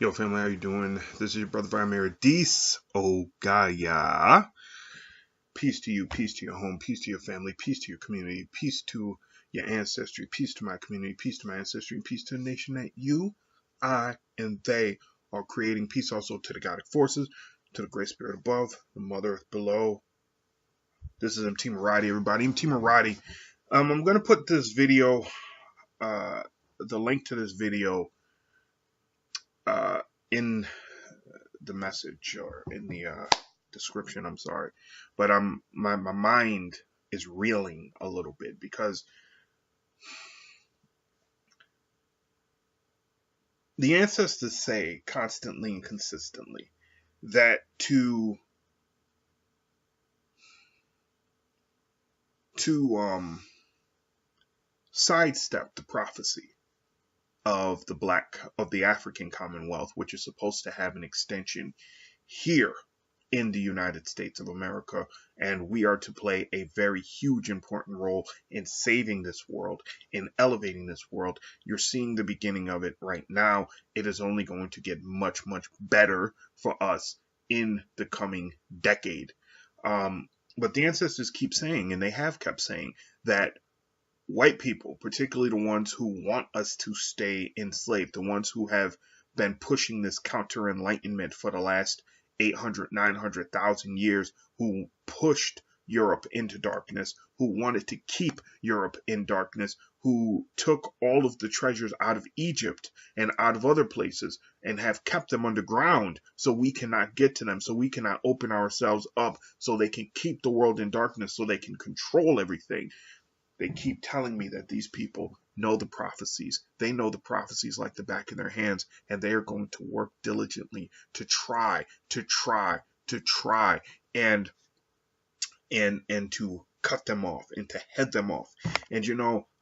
Yo, family, how you doing? This is your brother Vladimir Ogaya. Peace to you, peace to your home, peace to your family, peace to your community, peace to your ancestry, peace to my community, peace to my ancestry, and peace to the nation that you, I, and they are creating. Peace also to the Goddic forces, to the Great Spirit above, the Mother Earth below. This is Mtima Radi, everybody. Mtima Radi. I'm going to put this video, the link to this video, in the message or in the description. I'm sorry, but my mind is reeling a little bit because the ancestors say constantly and consistently that to sidestep the prophecy of the African Commonwealth, which is supposed to have an extension here in the United States of America, and we are to play a very huge important role in saving this world, in elevating this world. You're seeing the beginning of it right now. It is only going to get much, much better for us in the coming decade. But the ancestors keep saying, and they have kept saying, that white people, particularly the ones who want us to stay enslaved, the ones who have been pushing this counter-enlightenment for the last 800, 900,000 years, who pushed Europe into darkness, who wanted to keep Europe in darkness, who took all of the treasures out of Egypt and out of other places and have kept them underground so we cannot get to them, so we cannot open ourselves up, so they can keep the world in darkness, so they can control everything. They keep telling me that these people know the prophecies. They know the prophecies like the back of their hands, and they are going to work diligently to try and to cut them off and to head them off. And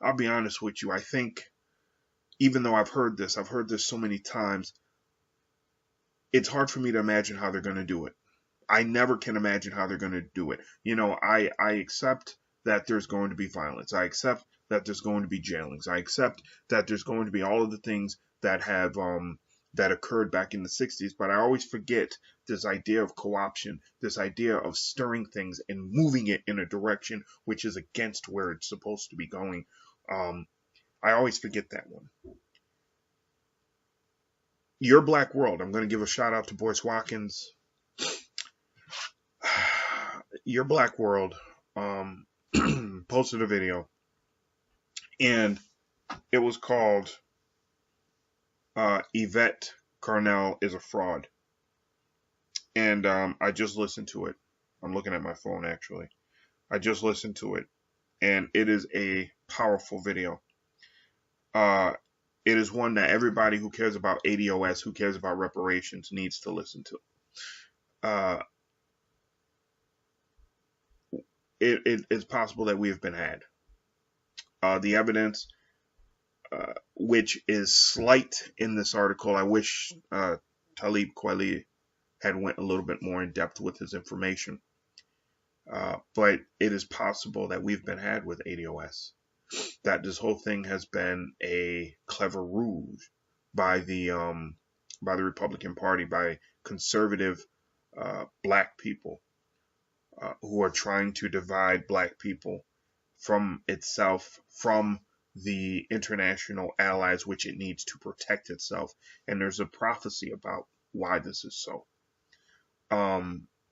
I'll be honest with you, I think, even though I've heard this so many times, it's hard for me to imagine how they're going to do it. I never can imagine how they're going to do it. I accept that there's going to be violence. I accept that there's going to be jailings. I accept that there's going to be all of the things that have that occurred back in the 60s. But I always forget this idea of co-option, this idea of stirring things and moving it in a direction which is against where it's supposed to be going. I always forget that one. Your Black World. I'm going to give a shout out to Boyce Watkins. Your Black World posted a video, and it was called Evette Carnell is a fraud. And I just listened to it. I'm looking at my phone, actually. I just listened to it, and it is a powerful video. It is one that everybody who cares about ADOS, who cares about reparations, needs to listen to. It is possible that we have been had. The evidence, which is slight in this article, I wish Talib Kweli had went a little bit more in depth with his information. But it is possible that we've been had with ADOS, that this whole thing has been a clever ruse by the Republican Party, by conservative black people who are trying to divide black people from itself, from the international allies which it needs to protect itself. And there's a prophecy about why this is so.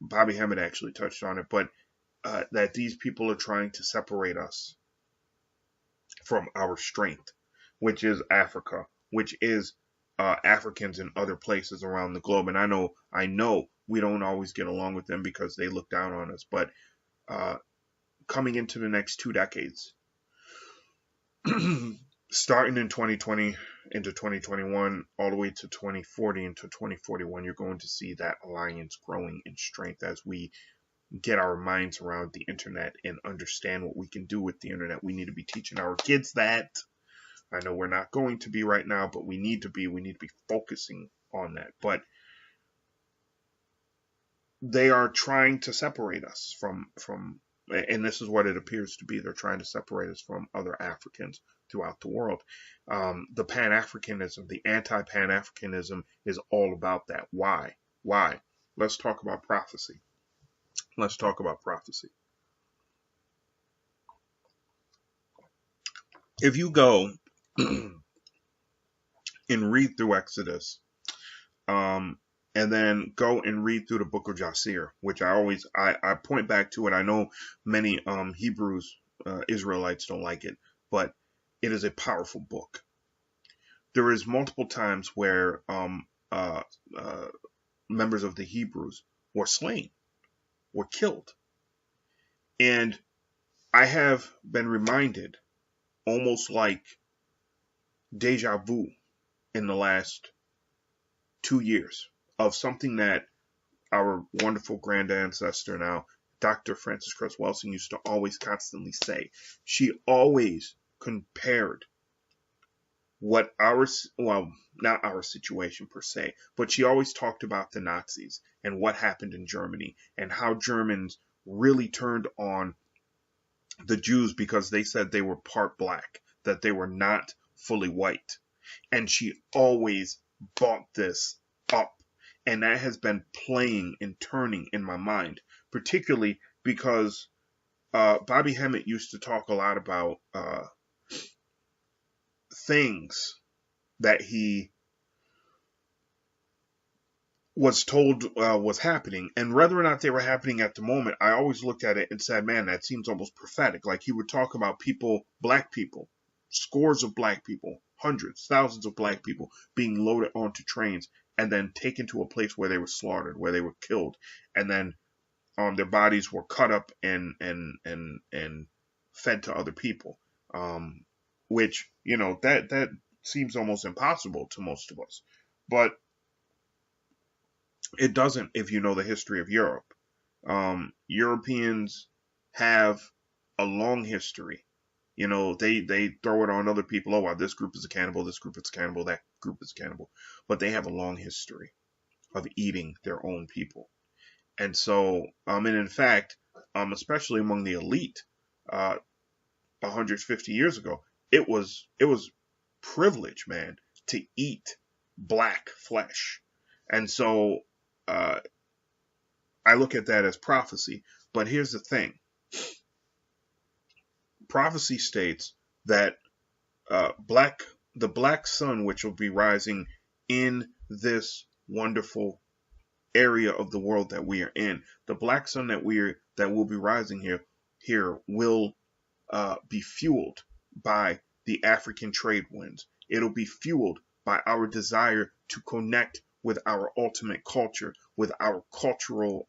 Bobby Hammond actually touched on it, but that these people are trying to separate us from our strength, which is Africa, which is Africans in other places around the globe. And I know we don't always get along with them because they look down on us, but coming into the next 2 decades, starting in 2020 into 2021, all the way to 2040 into 2041, you're going to see that alliance growing in strength as we get our minds around the internet and understand what we can do with the internet. We need to be teaching our kids that. I know we're not going to be right now, but we need to be focusing on that. But they are trying to separate us from and this is what it appears to be. They're trying to separate us from other Africans throughout the world. The Pan-Africanism, the anti-Pan-Africanism is all about that. Why? Why? Let's talk about prophecy. Let's talk about prophecy. If you go and read through Exodus, and then go and read through the book of Jasir, which I point back to it. I know many Hebrews, Israelites don't like it, but it is a powerful book. There is multiple times where members of the Hebrews were slain, were killed. And I have been reminded, almost like deja vu in the last 2 years, of something that our wonderful grand ancestor now, Dr. Frances Cress Welsing, used to always constantly say. She always compared what not our situation per se, but she always talked about the Nazis and what happened in Germany and how Germans really turned on the Jews because they said they were part black, that they were not fully white. And she always brought this up. And that has been playing and turning in my mind, particularly because Bobby Hemmett used to talk a lot about things that he was told was happening. And whether or not they were happening at the moment, I always looked at it and said, man, that seems almost prophetic. Like he would talk about people, black people, scores of black people, hundreds, thousands of black people being loaded onto trains and then taken to a place where they were slaughtered, where they were killed, and then their bodies were cut up and fed to other people. Which, that seems almost impossible to most of us. But it doesn't if you know the history of Europe. Europeans have a long history. They throw it on other people. Oh, wow, this group is a cannibal, this group is a cannibal, that group is a cannibal. But they have a long history of eating their own people. And so, and in fact, especially among the elite, 150 years ago, it was privilege, man, to eat black flesh. And so, I look at that as prophecy. But here's the thing. Prophecy states that the black sun, which will be rising in this wonderful area of the world that we are in, the black sun that will be rising here will be fueled by the African trade winds. It'll be fueled by our desire to connect with our ultimate culture, with our cultural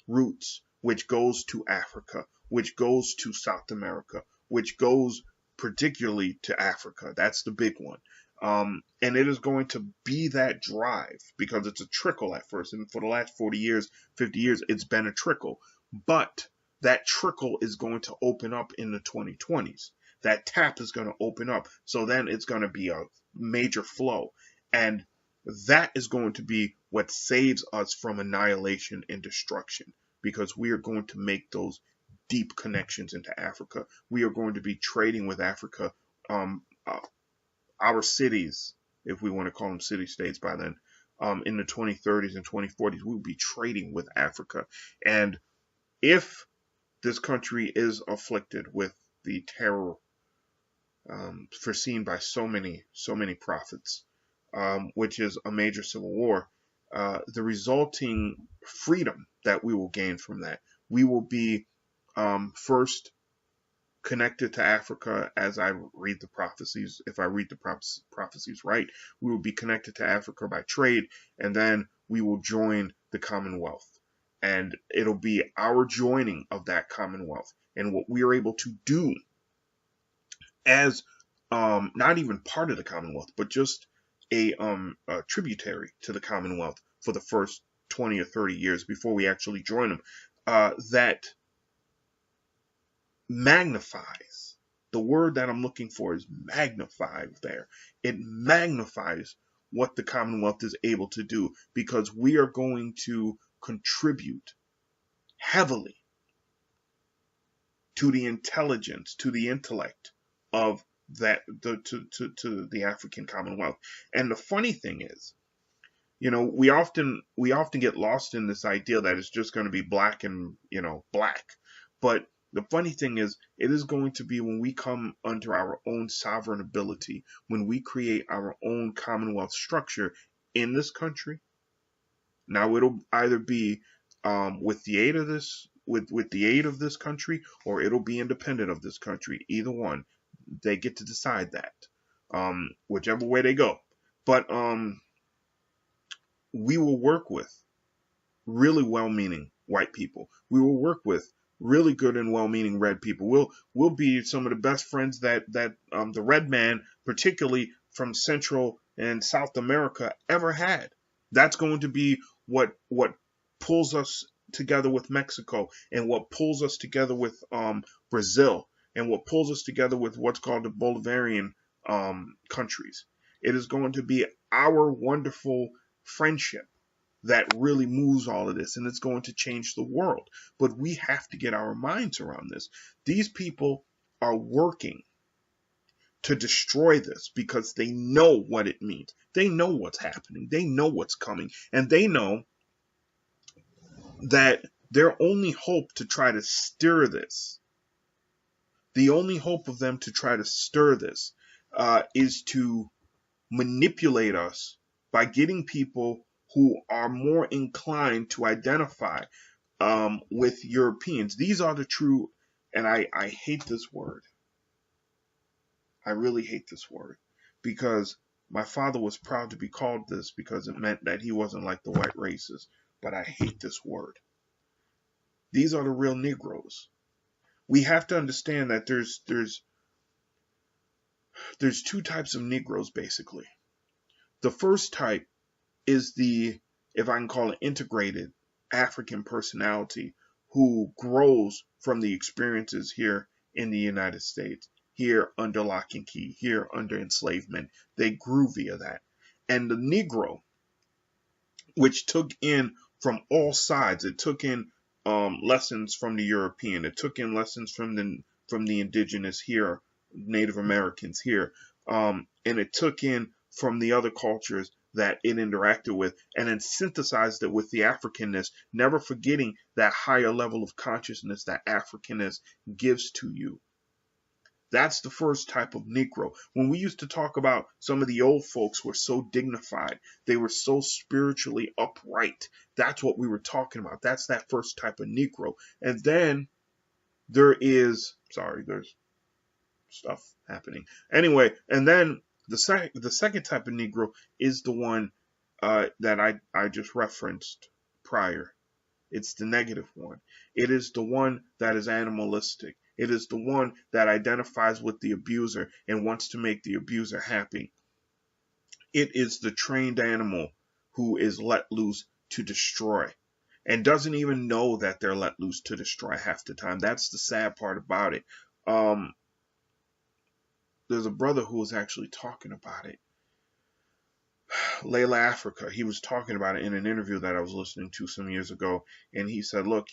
roots, which goes to Africa, which goes to South America, which goes particularly to Africa. That's the big one. And it is going to be that drive because it's a trickle at first. And for the last 40 years, 50 years, it's been a trickle. But that trickle is going to open up in the 2020s. That tap is going to open up. So then it's going to be a major flow. And that is going to be what saves us from annihilation and destruction, because we are going to make those deep connections into Africa. We are going to be trading with Africa. Our cities, if we want to call them city-states by then, in the 2030s and 2040s, we will be trading with Africa. And if this country is afflicted with the terror foreseen by so many prophets, which is a major civil war, the resulting freedom that we will gain from that, we will be first connected to Africa. As I read the prophecies, if I read the prophecies right, we will be connected to Africa by trade, and then we will join the Commonwealth. And it'll be our joining of that Commonwealth and what we are able to do as not even part of the Commonwealth, but just a tributary to the Commonwealth for the first 20 or 30 years before we actually join them, that magnifies. The word that I'm looking for is magnified there. It magnifies what the Commonwealth is able to do, because we are going to contribute heavily to the intelligence, to the intellect of to the African Commonwealth. And the funny thing is, we often get lost in this idea that it's just going to be black and black. But the funny thing is, it is going to be when we come under our own sovereign ability, when we create our own commonwealth structure in this country. Now it'll either be with the aid of this country, or it'll be independent of this country. Either one, they get to decide that, whichever way they go. But we will work with really well-meaning white people. We will work with really good and well-meaning red people. We'll be some of the best friends that the red man, particularly from Central and South America, ever had. That's going to be what pulls us together with Mexico, and what pulls us together with Brazil, and what pulls us together with what's called the Bolivarian countries. It is going to be our wonderful friendship that really moves all of this, and it's going to change the world. But we have to get our minds around this. These people are working to destroy this because they know what it means. They know what's happening. They know what's coming. And they know that their only hope to try to stir this, the only hope of them to try to stir this is to manipulate us by getting people who are more inclined to identify with Europeans. These are the true, and I hate this word. I really hate this word, because my father was proud to be called this because it meant that he wasn't like the white races. But I hate this word. These are the real Negroes. We have to understand that there's two types of Negroes, basically. The first type is the, if I can call it, integrated African personality, who grows from the experiences here in the United States, here under lock and key, here under enslavement. They grew via that. And the Negro, which took in from all sides, it took in lessons from the European, it took in lessons from the indigenous here, Native Americans here, and it took in from the other cultures that it interacted with, and then synthesized it with the Africanness, never forgetting that higher level of consciousness that Africanness gives to you. That's the first type of Negro. When we used to talk about some of the old folks were so dignified, they were so spiritually upright. That's what we were talking about. That's that first type of Negro. And then there's stuff happening. Anyway, and then the second type of Negro is the one that I just referenced prior. It's the negative one. It is the one that is animalistic. It is the one that identifies with the abuser and wants to make the abuser happy. It is the trained animal who is let loose to destroy and doesn't even know that they're let loose to destroy half the time. That's the sad part about it. There's a brother who was actually talking about it. Layla Africa, he was talking about it in an interview that I was listening to some years ago, and he said, look,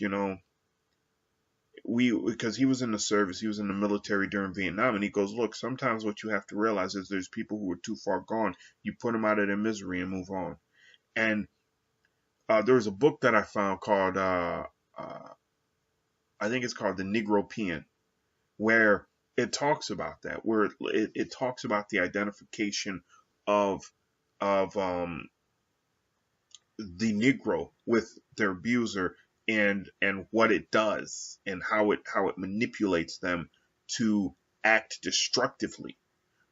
because he was in the service, he was in the military during Vietnam, and he goes, look, sometimes what you have to realize is there's people who are too far gone. You put them out of their misery and move on. And there was a book that I found called, I think it's called The Negro Peon, where it talks about that, where it talks about the identification of the Negro with their abuser, and what it does, and how it manipulates them to act destructively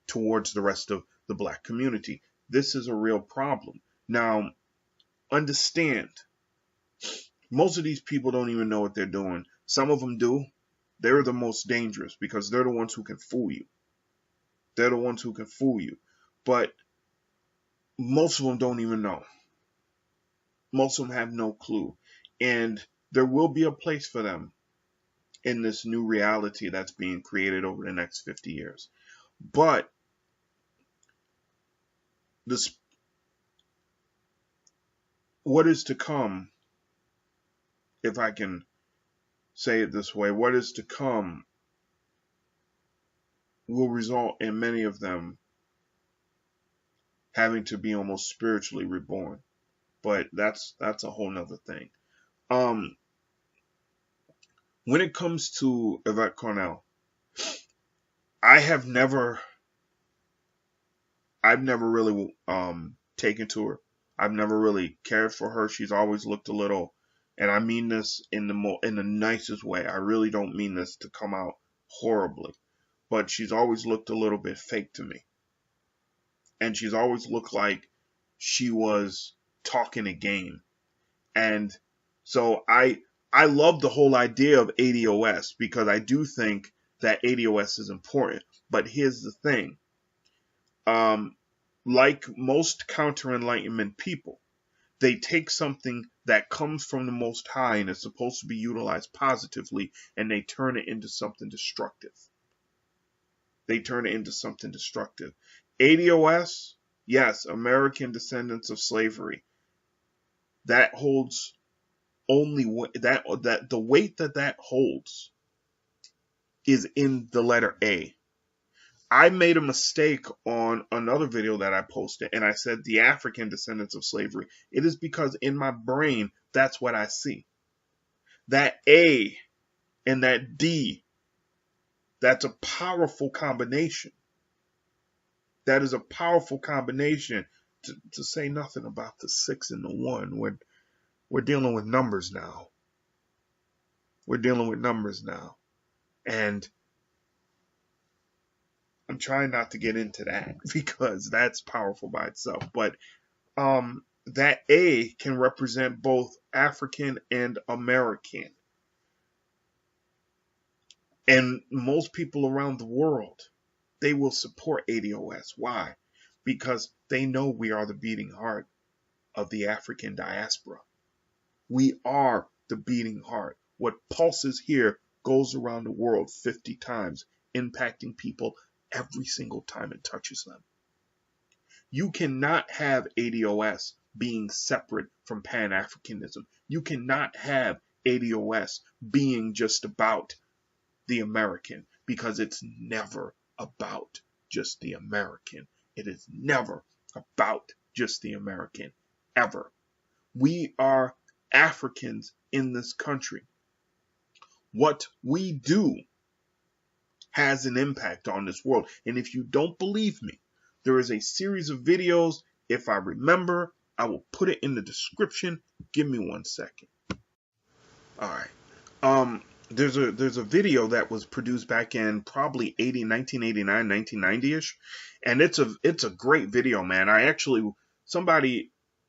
towards the rest of the black community. This is a real problem. Now, understand, most of these people don't even know what they're doing. Some of them do. They're the most dangerous because they're the ones who can fool you. They're the ones who can fool you. But most of them don't even know. Most of them have no clue. And there will be a place for them in this new reality that's being created over the next 50 years. But what is to come, if I can say it this way: what is to come will result in many of them having to be almost spiritually reborn. But that's a whole nother thing. When it comes to Evette Cornell, I've never really taken to her. I've never really cared for her. She's always looked a little, and I mean this in the nicest way. I really don't mean this to come out horribly, but she's always looked a little bit fake to me. And she's always looked like she was talking a game. And so I love the whole idea of ADOS, because I do think that ADOS is important. But here's the thing. Like most counter-enlightenment people, they take something that comes from the Most High and is supposed to be utilized positively, and they turn it into something destructive. They turn it into something destructive. ADOS, yes, American descendants of slavery. That holds only that the weight that holds is in the letter A. I made a mistake on another video that I posted, and I said the African descendants of slavery. It is because in my brain, that's what I see. That A and that D, that's a powerful combination. That is a powerful combination, to say nothing about the 6 and the 1. We're dealing with numbers now. We're dealing with numbers now. And I'm trying not to get into that because that's powerful by itself. But that A can represent both African and American. And most people around the world, they will support ADOS. Why? Because they know we are the beating heart of the African diaspora. We are the beating heart. What pulses here goes around the world 50 times, impacting people every single time it touches them. You cannot have ADOS being separate from Pan-Africanism. You cannot have ADOS being just about the American, because it's never about just the American. It is never about just the American, ever. We are Africans in this country. What we do has an impact on this world. And if you don't believe me, there is a series of videos. If I remember, I will put it in the description. Give me 1 second. All right. There's a video that was produced back in probably 1989, 1990-ish. And it's a great video, man.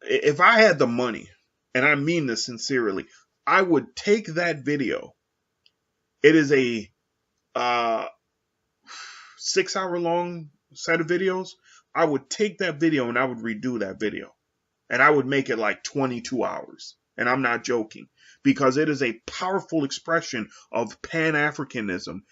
If I had the money, and I mean this sincerely, I would take that video. It is a 6-hour-long set of videos. I would take that video and I would redo that video. And I would make it like 22 hours. And I'm not joking. Because it is a powerful expression of Pan-Africanism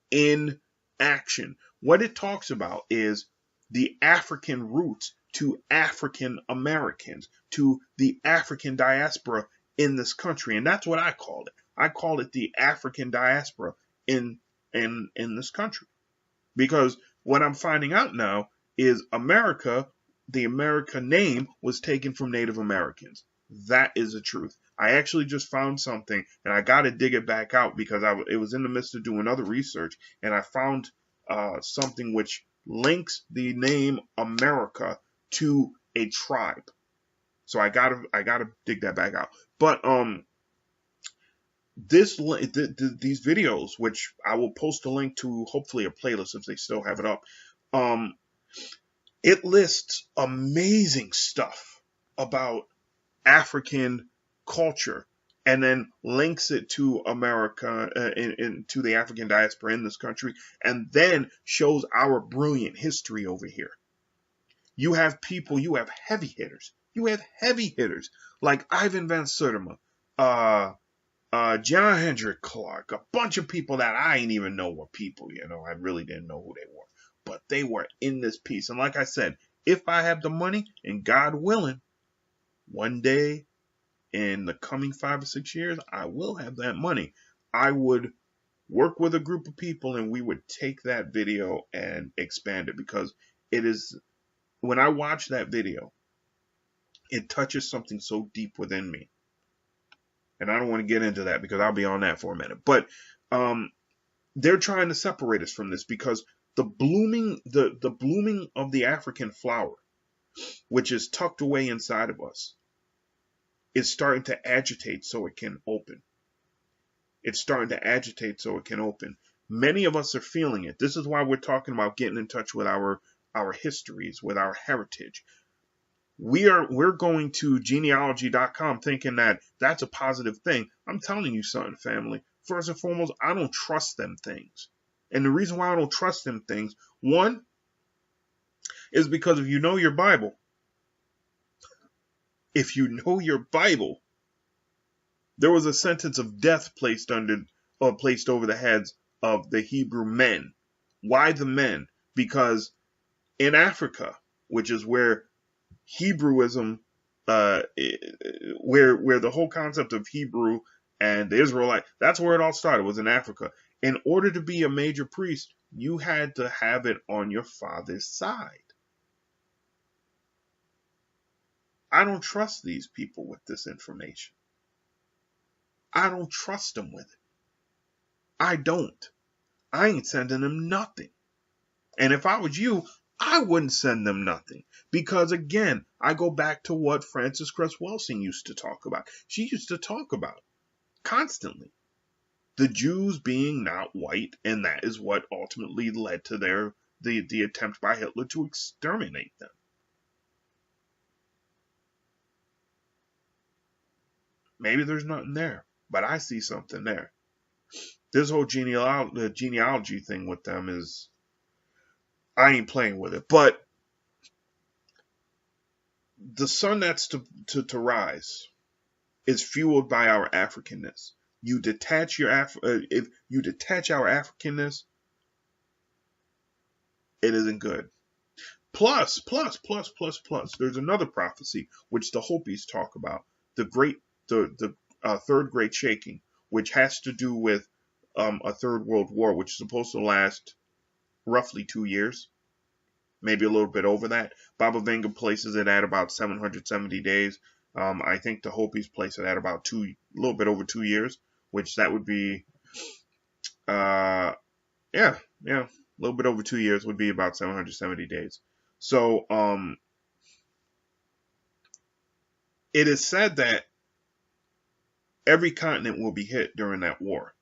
in action. What it talks about is the African roots to African Americans, to the African diaspora in this country. And that's what I call it. I call it the African diaspora in this country. Because what I'm finding out now is America, the American name, was taken from Native Americans. That is the truth. I actually just found something, and I got to dig it back out because it was in the midst of doing other research, and I found something which links the name America to a tribe. So I gotta dig that back out. But these videos, which I will post a link to, hopefully a playlist if they still have it up, it lists amazing stuff about African culture, and then links it to America, to the African diaspora in this country, and then shows our brilliant history over here. You have heavy hitters. You have heavy hitters like Ivan Van Sertima, John Hendrik Clark, a bunch of people that I ain't even know were people, I really didn't know who they were. But they were in this piece. And like I said, if I have the money, and God willing, one day in the coming 5 or 6 years, I will have that money. I would work with a group of people and we would take that video and expand it, because it is, when I watch that video, it touches something so deep within me. And I don't want to get into that because I'll be on that for a minute. But they're trying to separate us from this, because the blooming of the African flower, which is tucked away inside of us, is starting to agitate so it can open. It's starting to agitate so it can open. Many of us are feeling it. This is why we're talking about getting in touch with our histories, with our heritage. We're going to genealogy.com thinking that that's a positive thing. I'm telling you something, family. First and foremost, I don't trust them things. And the reason why I don't trust them things, one, is because if you know your Bible, there was a sentence of death placed over the heads of the Hebrew men. Why the men? Because in Africa, which is where Hebrewism, where the whole concept of Hebrew and the Israelite, that's where it all started, was in Africa. In order to be a major priest, you had to have it on your father's side. I don't trust these people with this information. I don't trust them with it. I don't. I ain't sending them nothing. And if I was you, I wouldn't send them nothing. Because again, I go back to what Frances Cress Welsing used to talk about. She used to talk about constantly the Jews being not white, and that is what ultimately led to the attempt by Hitler to exterminate them. Maybe there's nothing there, but I see something there. This whole genealogy thing with them is, I ain't playing with it. But the sun that's to rise is fueled by our Africanness. You detach if you detach our Africanness, it isn't good. Plus, there's another prophecy which the Hopis talk about, the third great shaking, which has to do with a third world war, which is supposed to last roughly 2 years, maybe a little bit over that. Baba Vanga places it at about 770 days. I think the Hopis place it at about a little bit over 2 years, which that would be, a little bit over 2 years would be about 770 days. So, it is said that every continent will be hit during that war,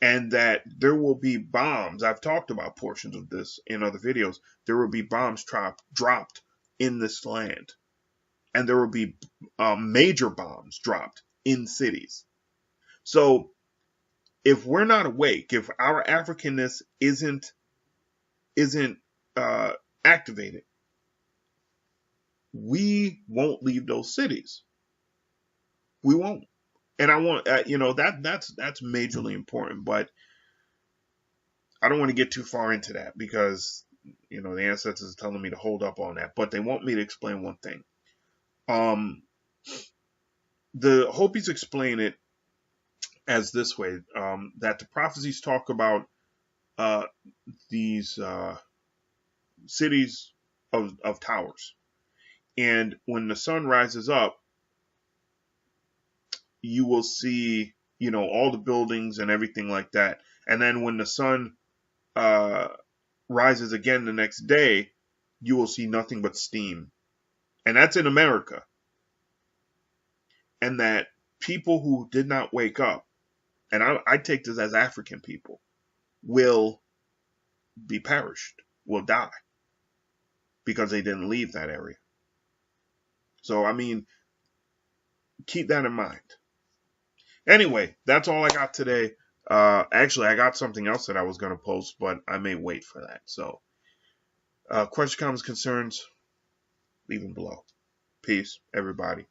and that there will be bombs. I've talked about portions of this in other videos. There will be bombs dropped in this land, and there will be major bombs dropped in cities. So if we're not awake, if our Africanness isn't activated, we won't leave those cities. We won't. And I want, that's majorly important, but I don't want to get too far into that because, the ancestors are telling me to hold up on that, but they want me to explain one thing. The Hopis explain it as this way, that the prophecies talk about these cities of towers. And when the sun rises up, you will see, all the buildings and everything like that. And then when the sun rises again the next day, you will see nothing but steam. And that's in America. And that people who did not wake up, and I take this as African people, will be perished, will die, because they didn't leave that area. So, keep that in mind. Anyway, that's all I got today. Actually, I got something else that I was going to post, but I may wait for that. So, questions, comments, concerns, leave them below. Peace, everybody.